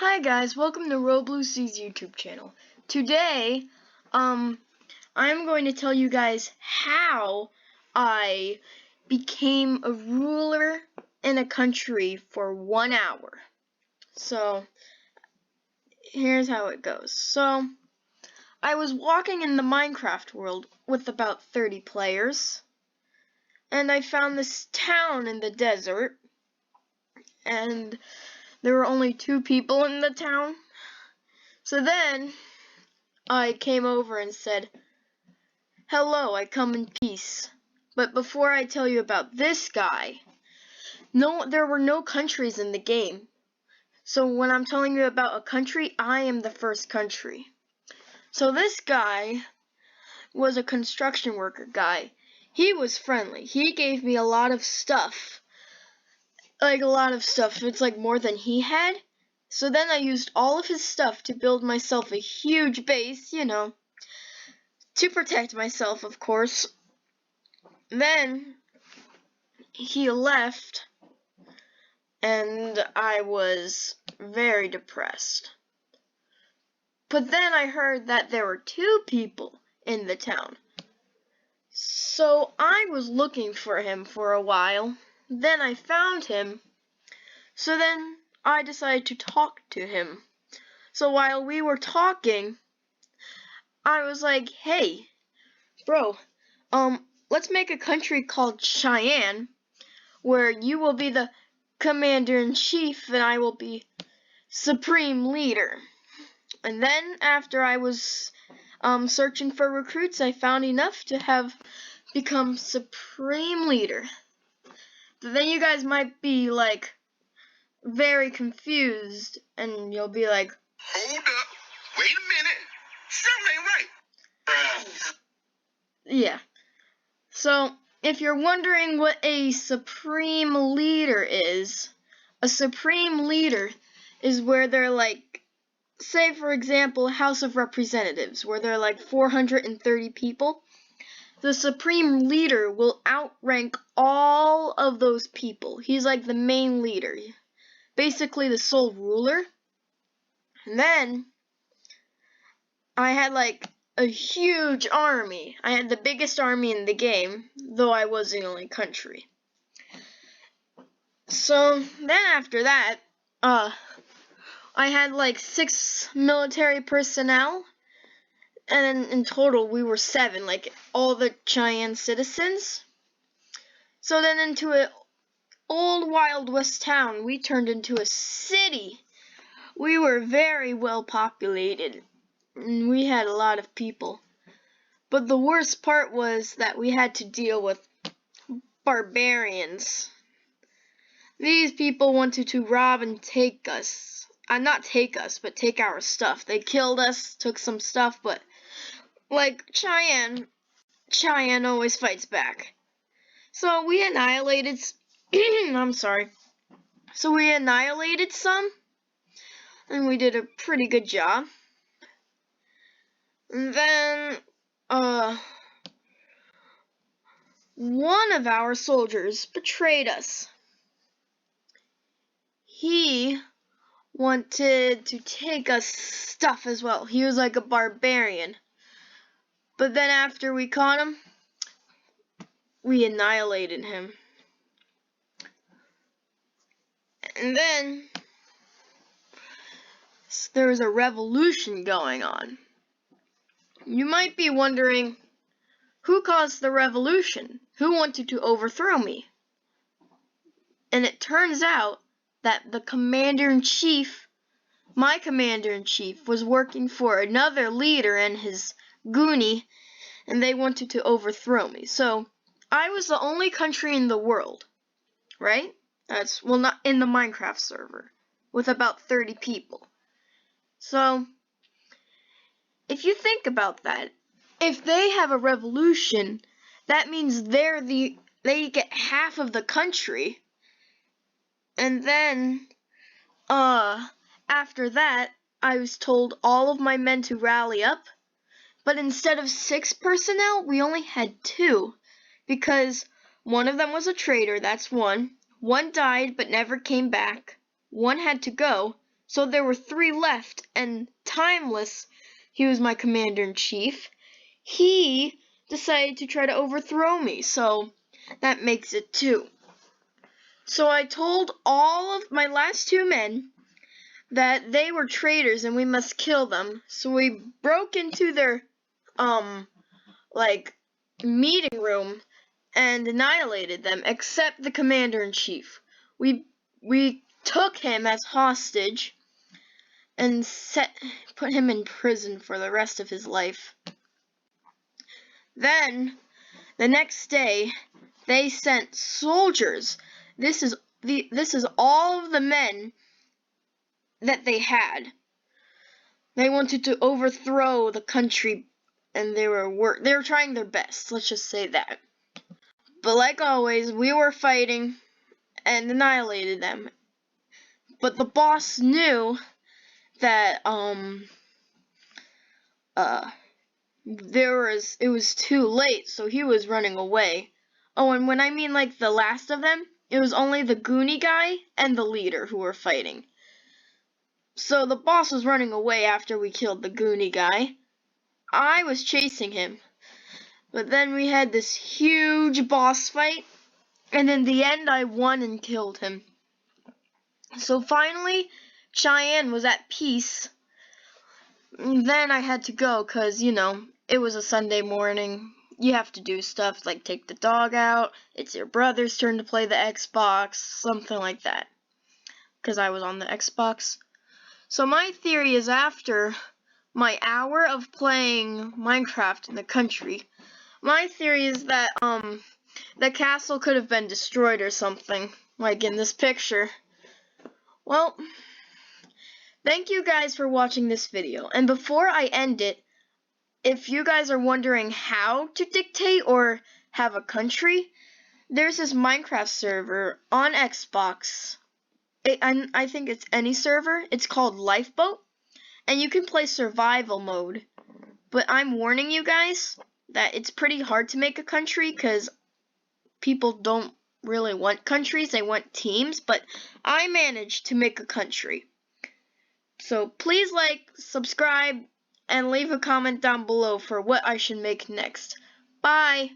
Hi guys, welcome to Roblucy's YouTube channel. Today, I'm going to tell you guys how I became a ruler in a country for 1 hour. So, here's how it goes. So, I was walking in the Minecraft world with about 30 players, and I found this town in the desert, and there were only 2 people in the town. So then, I came over and said, "Hello, I come in peace. But before I tell you about this guy, there were no countries in the game. So when I'm telling you about a country, I am the first country." So this guy was a construction worker guy. He was friendly. He gave me a lot of stuff. It's like more than he had. So then I used all of his stuff to build myself a huge base, to protect myself, of course. Then he left, and I was very depressed. But then I heard that there were 2 people in the town. So I was looking for him for a while. Then I found him. So then I decided to talk to him. So while we were talking, I was like, "Hey, bro, let's make a country called Cheyenne, where you will be the commander-in-chief and I will be supreme leader." And then after I was searching for recruits, I found enough to have become supreme leader. But then you guys might be like very confused, and you'll be like, "Hold up, wait a minute, something ain't right." Yeah. So if you're wondering what a supreme leader is, a supreme leader is where they're like, say for example, House of Representatives, where there are like 430 people. The supreme leader will outrank all of those people. He's like the main leader, basically the sole ruler. And then I had like a huge army. I had the biggest army in the game, though I was the only country. So then after that, I had like 6 military personnel, and in total we were 7, like all the Cheyenne citizens. So then into an old Wild West town, we turned into a city. We were very well populated, and we had a lot of people. But the worst part was that we had to deal with barbarians. These people wanted to rob and take us. Not take us, but take our stuff. They killed us, took some stuff, but like Cheyenne always fights back. So we annihilated So we annihilated some, and we did a pretty good job. And then one of our soldiers betrayed us. He wanted to take us stuff as well. He was like a barbarian. But then after we caught him, we annihilated him. And then there was a revolution going on. You might be wondering, who caused the revolution? Who wanted to overthrow me? And it turns out that the commander-in-chief, my commander-in-chief, was working for another leader and his goonie, and they wanted to overthrow me. So I was the only country in the world, right? Not in the Minecraft server, with about 30 people. So if you think about that, if they have a revolution, that means they get half of the country. And then after that, I was told all of my men to rally up, but instead of 6 personnel, we only had 2, because one of them was a traitor, that's one. One died but never came back. One had to go, So there were 3 left, and Timeless, he was my commander-in-chief, he decided to try to overthrow me, so that makes it 2. So I told all of my last 2 men that they were traitors and we must kill them. So we broke into their meeting room and annihilated them, except the commander-in-chief. We took him as hostage and put him in prison for the rest of his life. Then the next day they sent soldiers. This is all of the men that they had. They wanted to overthrow the country, and they were trying their best. Let's just say that. But like always, we were fighting and annihilated them. But the boss knew that it was too late, so he was running away. Oh, and when I mean like the last of them, it was only the Goonie guy and the leader who were fighting. So the boss was running away after we killed the Goonie guy. I was chasing him. But then we had this huge boss fight, and in the end I won and killed him. So finally, Cheyenne was at peace. Then I had to go because, it was a Sunday morning. You have to do stuff like take the dog out. It's your brother's turn to play the Xbox, something like that. Because I was on the Xbox. So my theory is after my hour of playing Minecraft in the country, my theory is that the castle could have been destroyed or something, like in this picture. Well, thank you guys for watching this video, and before I end it, if you guys are wondering how to dictate or have a country, there's this Minecraft server on Xbox. I think it's any server. It's called Lifeboat, and you can play survival mode. But I'm warning you guys that it's pretty hard to make a country because people don't really want countries, they want teams, but I managed to make a country. So please like, subscribe, and leave a comment down below for what I should make next. Bye!